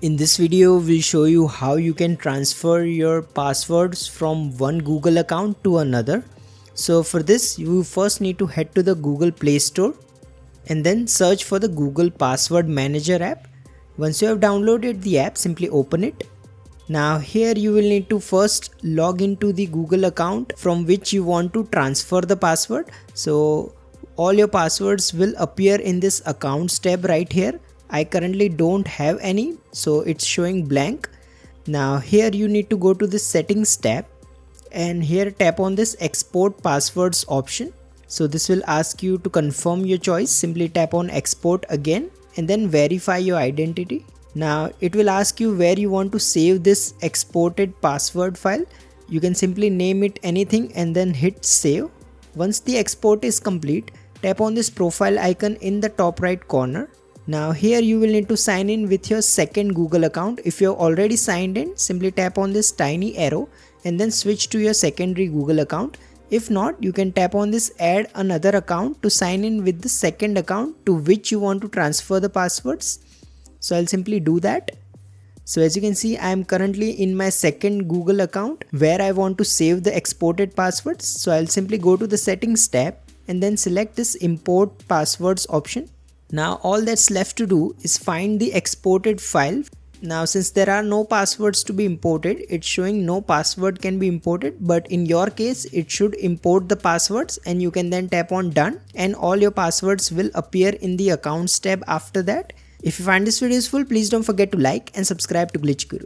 In this video, we'll show you how you can transfer your passwords from one Google account to another. So for this, you first need to head to the Google Play Store and then search for the Google Password Manager app. Once you have downloaded the app, simply open it. Now here you will need to first log into the Google account from which you want to transfer the password. So all your passwords will appear in this accounts tab right here. I currently don't have any, so it's showing blank. Now here you need to go to the settings tab and here tap on this export passwords option. So this will ask you to confirm your choice. Simply tap on export again and then verify your identity. Now it will ask you where you want to save this exported password file. You can simply name it anything and then hit save. Once the export is complete, tap on this profile icon in the top right corner. Now here you will need to sign in with your second Google account. If you have already signed in, simply tap on this tiny arrow and then switch to your secondary Google account. If not, you can tap on this add another account to sign in with the second account to which you want to transfer the passwords. So I'll simply do that. So as you can see, I am currently in my second Google account where I want to save the exported passwords. So I'll simply go to the settings tab and then select this import passwords option. Now all that's left to do is find the exported file. Now since there are no passwords to be imported, it's showing no password can be imported, but in your case it should import the passwords and you can then tap on done and all your passwords will appear in the accounts tab after that. If you find this video useful, please don't forget to like and subscribe to Glitch Guru.